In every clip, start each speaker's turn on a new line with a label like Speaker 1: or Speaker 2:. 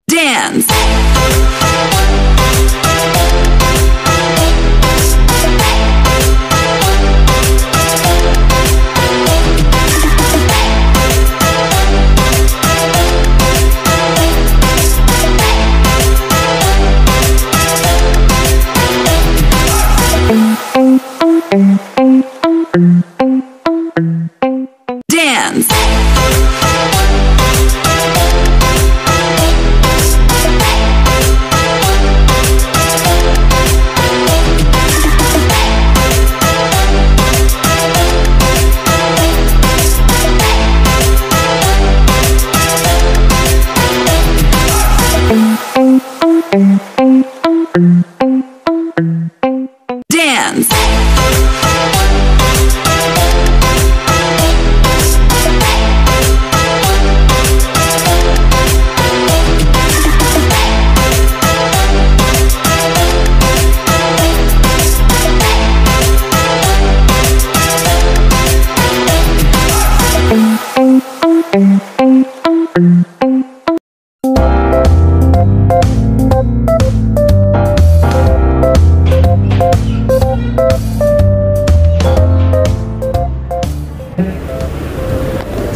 Speaker 1: Dance. Dance. Dance.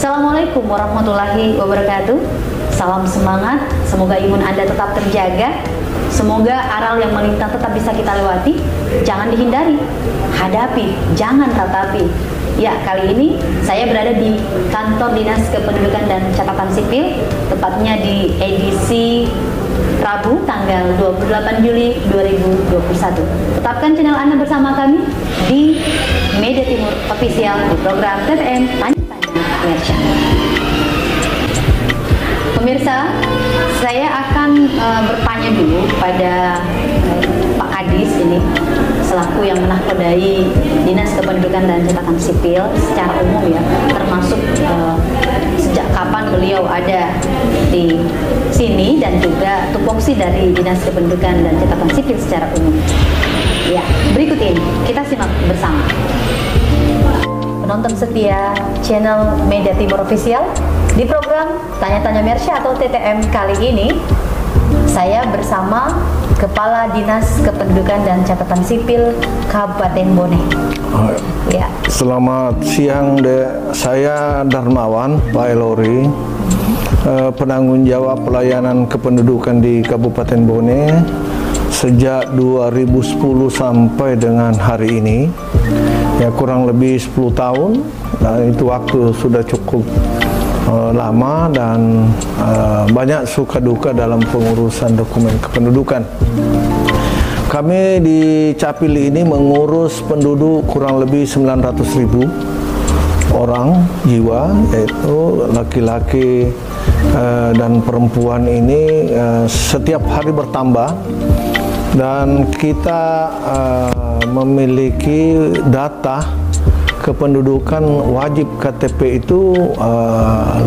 Speaker 2: Assalamualaikum warahmatullahi wabarakatuh. Salam semangat, semoga imun Anda tetap terjaga. Semoga aral yang melintas tetap bisa kita lewati. Jangan dihindari, hadapi, jangan ratapi. Ya, kali ini saya berada di kantor Dinas Kependudukan dan Catatan Sipil, tepatnya di edisi Rabu tanggal 28 Juli 2021. Tetapkan channel Anda bersama kami di Media Timur Official di program TTM Tanya-Tanya Mersya. Pemirsa, saya akan bertanya dulu pada Pak Kadis ini selaku yang menakodai Dinas Kependudukan dan Catatan Sipil secara umum ya, termasuk sejak kapan beliau ada di sini dan juga tupoksi dari Dinas Kependudukan dan Catatan Sipil secara umum. Ya, berikut ini kita simak bersama. Penonton setia channel Media Timur Official, di program Tanya-Tanya Mersya atau TTM kali ini saya bersama Kepala Dinas Kependudukan dan Catatan Sipil Kabupaten Bone. Ya.
Speaker 3: Selamat siang, saya Darmawan Pak Elori, penanggung jawab pelayanan kependudukan di Kabupaten Bone sejak 2010 sampai dengan hari ini. Ya, kurang lebih 10 tahun. Nah, itu waktu sudah cukup lama dan banyak suka duka dalam pengurusan dokumen kependudukan. Kami di Capil ini mengurus penduduk kurang lebih 900.000 orang jiwa, yaitu laki-laki dan perempuan ini setiap hari bertambah, dan kita memiliki data kependudukan wajib KTP itu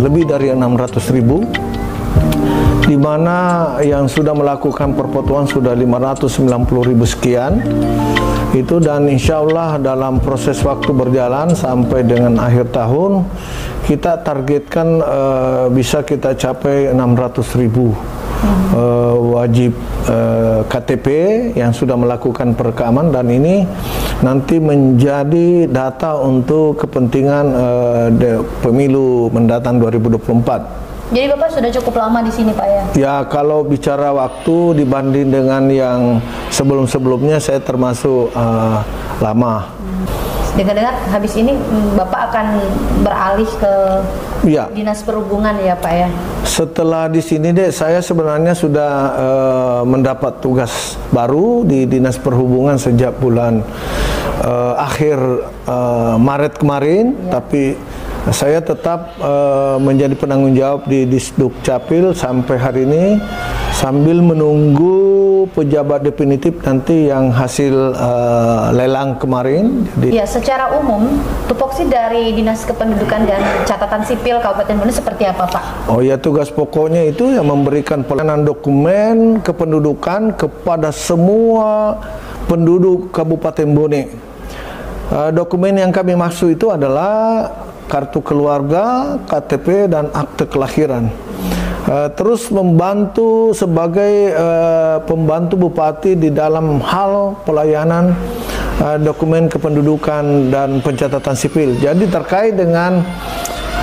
Speaker 3: lebih dari 600.000, di mana yang sudah melakukan perpotongan sudah 590.000 sekian itu, dan insya Allah dalam proses waktu berjalan sampai dengan akhir tahun kita targetkan bisa kita capai 600.000 wajib KTP yang sudah melakukan perekaman, dan ini nanti menjadi data untuk kepentingan pemilu mendatang 2024.
Speaker 2: Jadi Bapak sudah cukup lama di sini, Pak, ya?
Speaker 3: Ya, kalau bicara waktu dibanding dengan yang sebelum-sebelumnya saya termasuk lama.
Speaker 2: Dengar-dengar habis ini Bapak akan beralih ke Dinas Perhubungan ya, Pak, ya?
Speaker 3: Setelah di sini saya sebenarnya sudah mendapat tugas baru di Dinas Perhubungan sejak bulan akhir Maret kemarin, ya. Tapi saya tetap menjadi penanggung jawab di Disduk Capil sampai hari ini sambil menunggu pejabat definitif nanti yang hasil lelang kemarin.
Speaker 2: Ya, secara umum tupoksi dari Dinas Kependudukan dan Catatan Sipil Kabupaten Bone seperti apa, Pak? Oh ya, tugas pokoknya itu yang memberikan pelayanan dokumen kependudukan kepada semua penduduk Kabupaten Bone. Dokumen yang kami maksud itu adalah kartu keluarga, KTP, dan akte kelahiran.
Speaker 3: terus membantu sebagai pembantu bupati di dalam hal pelayanan dokumen kependudukan dan pencatatan sipil. Jadi terkait dengan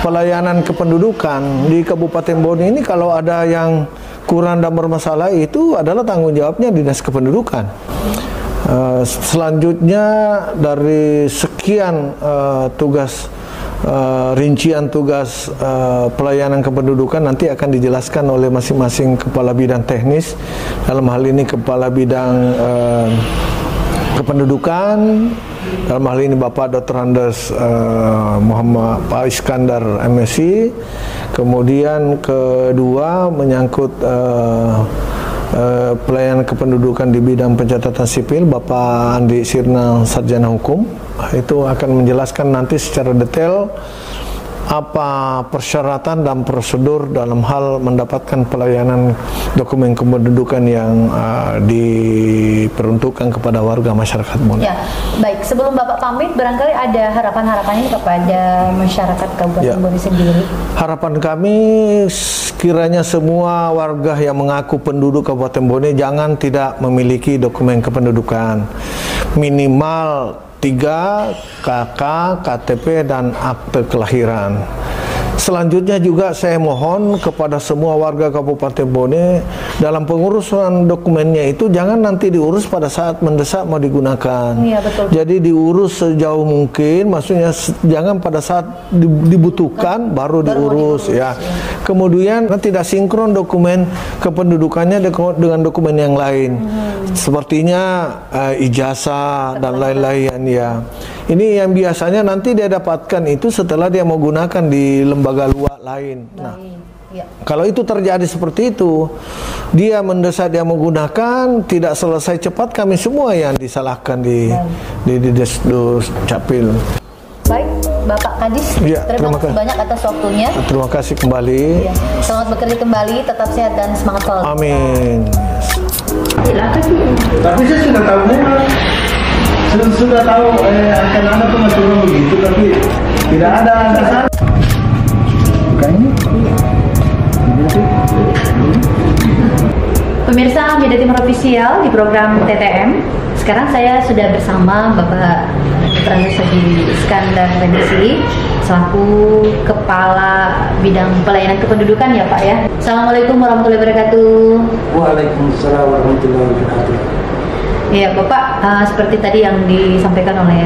Speaker 3: pelayanan kependudukan di Kabupaten Bone ini, kalau ada yang kurang dan bermasalah, itu adalah tanggung jawabnya Dinas Kependudukan. Selanjutnya dari sekian tugas, rincian tugas pelayanan kependudukan nanti akan dijelaskan oleh masing-masing kepala bidang teknis. Dalam hal ini kepala bidang kependudukan, dalam hal ini Bapak Dr. Andes Muhammad Pak Iskandar MSc. Kemudian kedua menyangkut pelayanan kependudukan di bidang pencatatan sipil, Bapak Andi Sirna Sarjana Hukum. Itu akan menjelaskan nanti secara detail apa persyaratan dan prosedur dalam hal mendapatkan pelayanan dokumen kependudukan yang diperuntukkan kepada warga masyarakat Bone.
Speaker 2: Ya, baik. Sebelum Bapak pamit, barangkali ada harapan-harapannya kepada masyarakat Kabupaten Bone sendiri.
Speaker 3: Harapan kami kiranya semua warga yang mengaku penduduk Kabupaten Bone jangan tidak memiliki dokumen kependudukan. Minimal 3 KK, KTP, dan akte kelahiran. Selanjutnya juga saya mohon kepada semua warga Kabupaten Bone dalam pengurusan dokumennya itu jangan nanti diurus pada saat mendesak mau digunakan.
Speaker 2: Iya, betul.
Speaker 3: Jadi diurus sejauh mungkin, maksudnya jangan pada saat dibutuhkan baru diurus ya. Kemudian tidak sinkron dokumen kependudukannya dengan dokumen yang lain. Sepertinya ijazah dan lain-lain ya. Ini yang biasanya nanti dia dapatkan itu setelah dia mau gunakan di lembaga luar lain. Nah, kalau itu terjadi seperti itu, dia mendesak dia menggunakan, tidak selesai cepat, kami semua yang disalahkan di Desdus Capil.
Speaker 2: Baik, Bapak Kadis, terima kasih banyak atas waktunya.
Speaker 3: Terima kasih kembali.
Speaker 2: Ya. Selamat bekerja kembali, tetap sehat dan semangat selalu.
Speaker 3: Amin.
Speaker 4: Tapi saya sudah tahu memang sudah tahu akan ada pengaturan begitu, tapi tidak ada dasar. Bukan ini?
Speaker 2: Pemirsa Media Timur Official di program TTM. Sekarang saya sudah bersama Bapak Dr. Iskandar MSc selaku Kepala Bidang Pelayanan Kependudukan ya Pak ya. Assalamualaikum warahmatullahi wabarakatuh.
Speaker 4: Waalaikumsalam warahmatullahi wabarakatuh.
Speaker 2: Ya Bapak, seperti tadi yang disampaikan oleh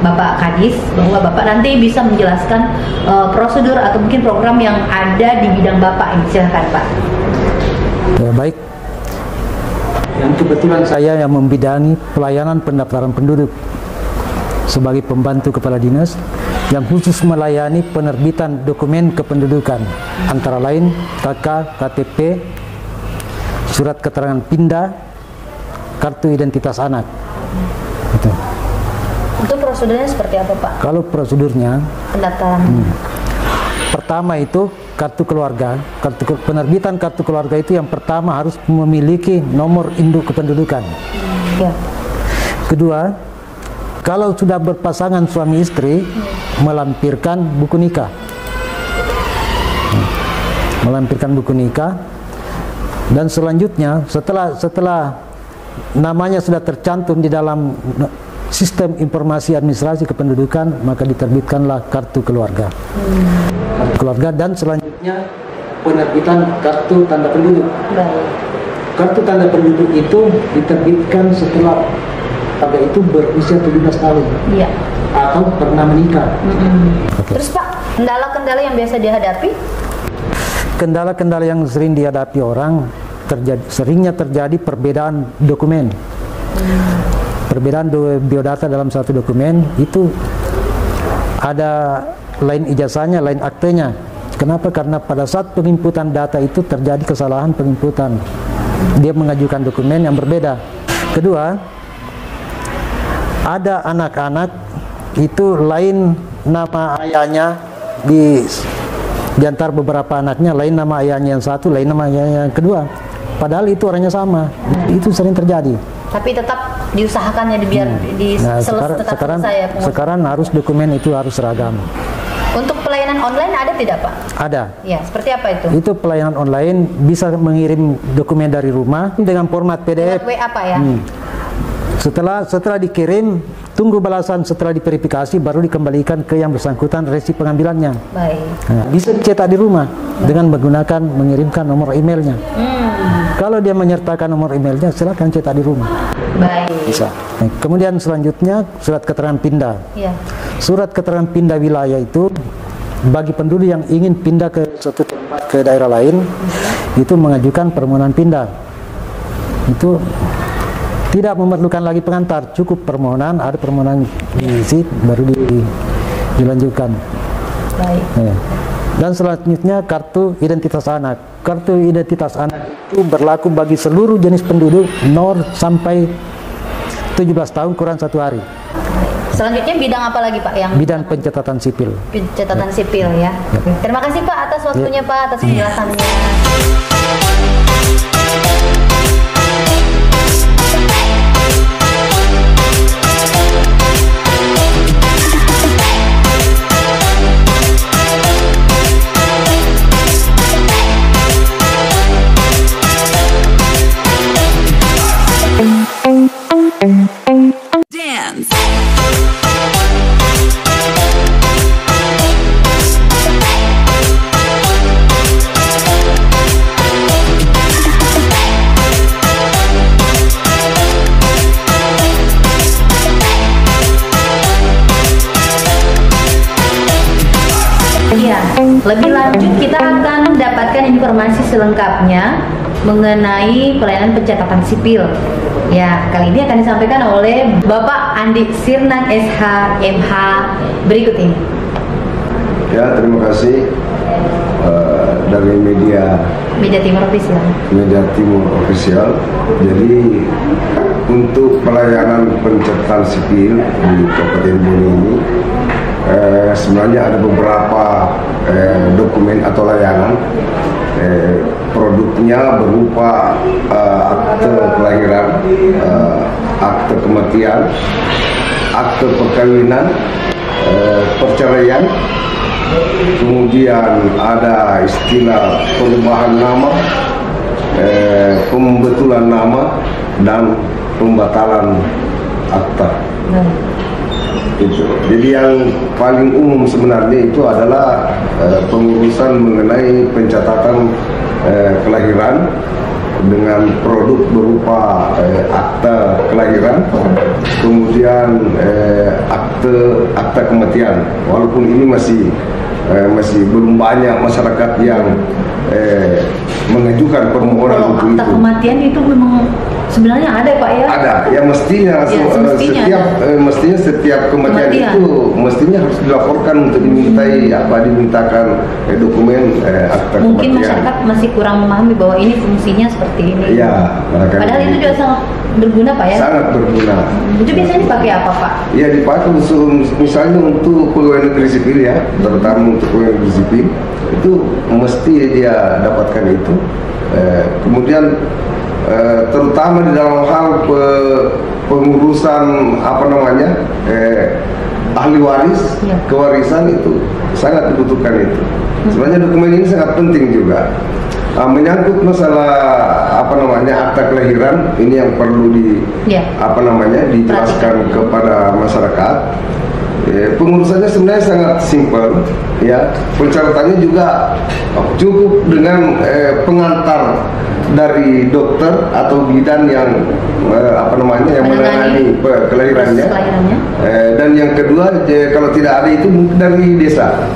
Speaker 2: Bapak Kadis, bahwa Bapak nanti bisa menjelaskan prosedur atau mungkin program yang ada di bidang Bapak ini. Silakan Pak.
Speaker 5: Ya, baik. Yang kebetulan saya yang membidangi pelayanan pendaftaran penduduk sebagai pembantu kepala dinas yang khusus melayani penerbitan dokumen kependudukan antara lain KK, KTP, surat keterangan pindah, kartu identitas anak. Gitu.
Speaker 2: Untuk prosedurnya seperti apa Pak?
Speaker 5: Kalau prosedurnya
Speaker 2: Pendaftaran.
Speaker 5: Pertama itu kartu keluarga, penerbitan kartu keluarga itu yang pertama harus memiliki nomor induk kependudukan.
Speaker 2: Ya.
Speaker 5: Kedua, kalau sudah berpasangan suami istri, melampirkan buku nikah. Melampirkan buku nikah. Dan selanjutnya setelah namanya sudah tercantum di dalam sistem informasi administrasi kependudukan, maka diterbitkanlah kartu keluarga. Kartu keluarga, dan selanjutnya penerbitan kartu tanda penduduk. Kartu tanda penduduk itu diterbitkan setelah pada itu berusia 17 tahun. Iya. Atau pernah menikah.
Speaker 2: Terus Pak, kendala-kendala yang biasa dihadapi?
Speaker 5: Kendala-kendala yang sering dihadapi orang seringnya terjadi perbedaan dokumen. Perbedaan biodata dalam satu dokumen itu ada lain ijazahnya, lain aktenya. Kenapa? Karena pada saat penginputan data itu terjadi kesalahan penginputan. Dia mengajukan dokumen yang berbeda. Kedua, ada anak-anak itu lain nama ayahnya di antara beberapa anaknya, lain nama ayahnya yang satu, lain nama ayahnya yang kedua. Padahal itu orangnya sama. Itu sering terjadi.
Speaker 2: Tapi tetap diusahakannya biar
Speaker 5: sekarang harus dokumen itu harus seragam.
Speaker 2: Untuk pelayanan pelayanan online ada tidak Pak?
Speaker 5: Ada.
Speaker 2: Ya, seperti apa itu?
Speaker 5: Itu pelayanan online, bisa mengirim dokumen dari rumah dengan format PDF.
Speaker 2: Buat WA Pak ya?
Speaker 5: Setelah dikirim, tunggu balasan. Setelah diverifikasi baru dikembalikan ke yang bersangkutan resi pengambilannya.
Speaker 2: Baik.
Speaker 5: Nah, bisa dicetak di rumah dengan menggunakan mengirimkan nomor emailnya. Kalau dia menyertakan nomor emailnya, silakan cetak di rumah.
Speaker 2: Baik.
Speaker 5: Bisa. Nah, kemudian selanjutnya surat keterangan pindah.
Speaker 2: Ya.
Speaker 5: Surat keterangan pindah wilayah itu bagi penduduk yang ingin pindah ke suatu tempat ke daerah lain, itu mengajukan permohonan pindah. Itu tidak memerlukan lagi pengantar, cukup permohonan, ada permohonan diisi baru dilanjutkan.
Speaker 2: Baik.
Speaker 5: Ya. Dan selanjutnya kartu identitas anak. Kartu identitas anak itu berlaku bagi seluruh jenis penduduk 0 sampai 17 tahun kurang 1 hari.
Speaker 2: Selanjutnya bidang apa lagi Pak yang?
Speaker 5: Bidang pencatatan sipil.
Speaker 2: Pencatatan sipil ya. Terima kasih Pak atas waktunya Pak, atas penjelasannya.
Speaker 1: Dance.
Speaker 2: Iya, lebih lanjut kita akan mendapatkan informasi selengkapnya mengenai pelayanan pencatatan sipil. Ya, kali ini akan disampaikan oleh Bapak Andi Sirnan SH MH berikut ini.
Speaker 6: Ya, terima kasih dari Media
Speaker 2: Timur Official.
Speaker 6: Media Timur Official. Jadi untuk pelayanan pencatatan sipil di Kabupaten Bone ini sebenarnya ada beberapa dokumen atau layanan. Produknya berupa akte kelahiran, akte kematian, akte perkawinan, perceraian, kemudian ada istilah perubahan nama, pembetulan nama, dan pembatalan akta. Itu. Jadi yang paling umum sebenarnya itu adalah pengurusan mengenai pencatatan kelahiran dengan produk berupa akta kelahiran, kemudian akta kematian. Walaupun ini masih belum banyak masyarakat yang mengajukan permohonan untuk itu.
Speaker 2: Akta kematian itu memang sebenarnya ada Pak ya?
Speaker 6: Ada, ya mestinya, setiap kematian itu mestinya harus dilaporkan untuk dimintakan dokumen akta
Speaker 2: Mungkin
Speaker 6: kematian.
Speaker 2: masyarakat masih kurang memahami bahwa ini fungsinya seperti ini.
Speaker 6: Ya,
Speaker 2: padahal itu juga sangat berguna Pak ya?
Speaker 6: Sangat berguna.
Speaker 2: Itu biasanya dipakai apa Pak?
Speaker 6: Ya dipakai misalnya untuk pegawai negeri sipil ya, terutama untuk pegawai negeri sipil itu mesti dia dapatkan itu. Kemudian terutama di dalam hal pengurusan ahli waris, kewarisan itu sangat dibutuhkan itu. Sebenarnya dokumen ini sangat penting juga. Menyangkut masalah akta kelahiran ini yang perlu dijelaskan kepada masyarakat. Pengurusannya sebenarnya sangat simpel, ya. Pencatatannya juga cukup dengan pengantar dari dokter atau bidan yang menangani kelahirannya. Dan yang kedua, kalau tidak ada itu mungkin dari desa,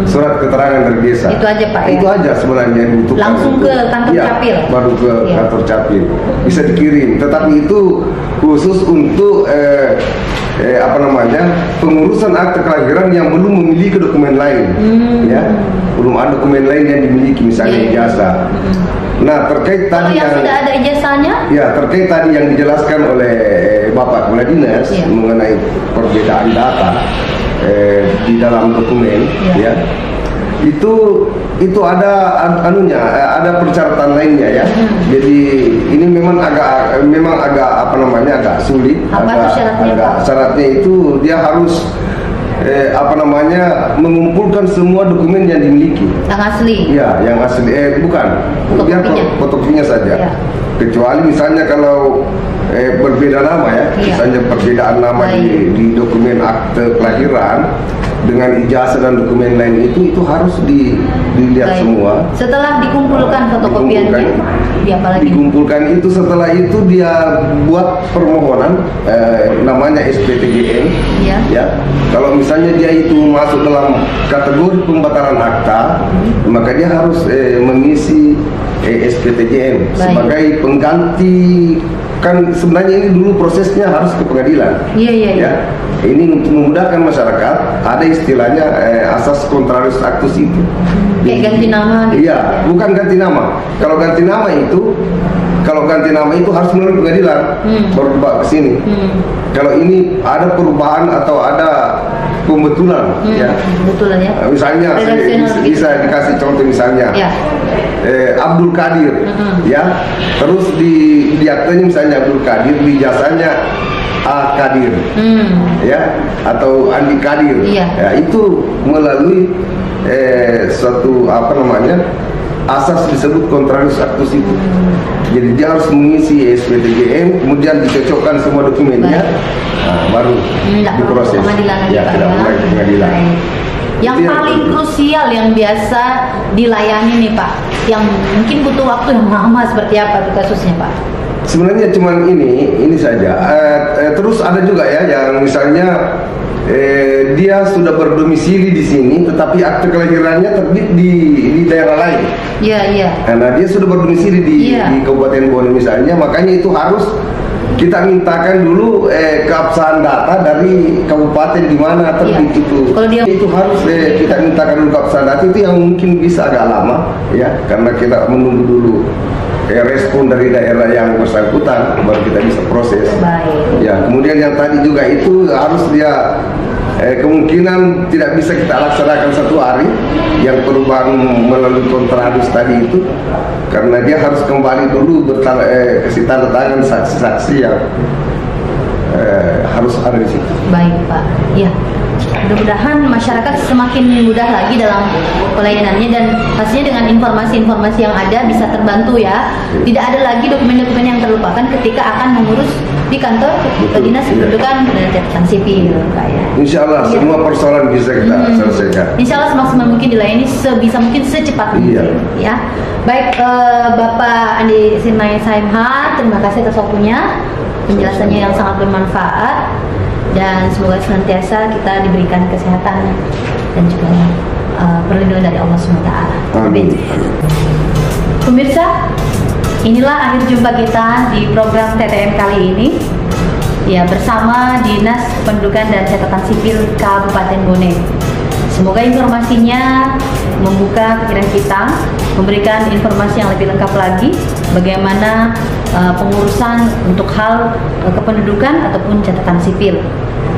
Speaker 6: surat keterangan dari desa.
Speaker 2: Itu aja Pak.
Speaker 6: Itu aja sebenarnya yang dibutuhkan.
Speaker 2: Langsung ke kantor capil.
Speaker 6: Baru ke kantor capil bisa dikirim. Tetapi itu khusus untuk pengurusan akte kelahiran yang belum memiliki dokumen lain, ya, belum ada dokumen lain yang dimiliki, misalnya ijazah. Nah, terkait tadi
Speaker 2: yang sudah ada ijazahnya,
Speaker 6: ya, terkait tadi yang dijelaskan oleh Bapak Kepala Dinas mengenai perbedaan data di dalam dokumen, ya. Itu ada ada persyaratan lainnya ya. Jadi ini memang agak agak sulit.
Speaker 2: Apa syaratnya?
Speaker 6: Syaratnya itu dia harus mengumpulkan semua dokumen yang dimiliki.
Speaker 2: Yang asli.
Speaker 6: Ya, yang asli. Bukan. Biar fotokopinya saja. Ya. Kecuali misalnya kalau berbeda nama ya, misalnya perbedaan nama di dokumen akte kelahiran dengan ijazah dan dokumen lain itu harus dilihat semua.
Speaker 2: Setelah dikumpulkan fotokopiannya,
Speaker 6: dikumpulkan itu, setelah itu dia buat permohonan namanya SPTGM. Ya. Kalau misalnya dia itu masuk dalam kategori pembatalan akta, maka dia harus mengisi SPTGM sebagai pengganti. Kan sebenarnya ini dulu prosesnya harus ke pengadilan. Ya. Ini untuk memudahkan masyarakat, ada istilahnya asas contrarius actus itu.
Speaker 2: Kayak ganti nama gitu.
Speaker 6: Iya, bukan ganti nama. Kalau ganti nama itu harus melalui pengadilan baru dibawa ke sini. Kalau ini ada perubahan atau ada pembetulan ya.
Speaker 2: Pembetulan ya.
Speaker 6: Misalnya bisa dikasih contoh misalnya.
Speaker 2: Ya.
Speaker 6: Abdul Qadir ya, terus di aktenya misalnya Abdul Qadir, di jasanya A Qadir ya, atau Andi Qadir ya, itu melalui suatu asas disebut contrarius actus itu. Jadi dia harus mengisi SPTGM, kemudian dicocokkan semua dokumennya, baru diproses. Ya, tidak mulai ke pengadilan.
Speaker 2: Yang paling krusial yang biasa dilayani nih Pak, yang mungkin butuh waktu yang lama seperti apa itu kasusnya Pak?
Speaker 6: Sebenarnya cuman ini saja. Terus ada juga ya yang misalnya dia sudah berdomisili di sini, tetapi akte kelahirannya terbit di daerah lain.
Speaker 2: Iya.
Speaker 6: Nah dia sudah berdomisili di Kabupaten Bone misalnya, makanya itu harus kita mintakan dulu keabsahan data dari kabupaten di mana terbit itu. Itu harus kita mintakan dulu keabsahan data, itu yang mungkin bisa agak lama ya, karena kita menunggu dulu respon dari daerah yang bersangkutan baru kita bisa proses. Ya, kemudian yang tadi juga itu harus dia kemungkinan tidak bisa kita laksanakan satu hari yang perubahan melalui kontradus tadi itu, karena dia harus kembali dulu kasih tanda tangan saksi-saksi yang harus ada di situ.
Speaker 2: Baik Pak, ya. Mudah-mudahan masyarakat semakin mudah lagi dalam pelayanannya, dan pastinya dengan informasi-informasi yang ada bisa terbantu ya. Tidak ada lagi dokumen-dokumen yang terlupakan ketika akan mengurus di kantor dinas kependudukan dan catatan sipil.
Speaker 6: Insya Allah semua persoalan bisa kita selesaikan.
Speaker 2: Insya Allah semaksimal mungkin dilayani sebisa mungkin secepat mungkin. Ya. Baik Bapak Andi Sinai Saimha, terima kasih atas waktunya, penjelasannya yang sangat bermanfaat. Dan semoga senantiasa kita diberikan kesehatan dan juga perlindungan dari Allah SWT. Amin. Pemirsa, inilah akhir jumpa kita di program TTM kali ini. Ya, bersama Dinas Kependudukan dan Catatan Sipil Kabupaten Bone. Semoga informasinya membuka pikiran kita, memberikan informasi yang lebih lengkap lagi bagaimana pengurusan untuk hal kependudukan ataupun catatan sipil.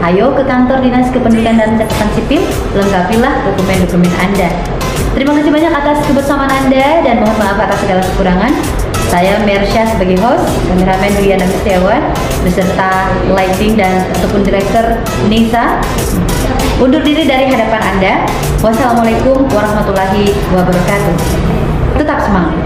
Speaker 2: Ayo ke kantor Dinas Kependudukan dan Catatan Sipil, lengkapilah dokumen-dokumen Anda. Terima kasih banyak atas kebersamaan Anda dan mohon maaf atas segala kekurangan. Saya Mersya sebagai host, kameramen Juliana Setiawan, beserta lighting dan ataupun direktur Nisa. Undur diri dari hadapan Anda. Wassalamualaikum warahmatullahi wabarakatuh. Tetap semangat.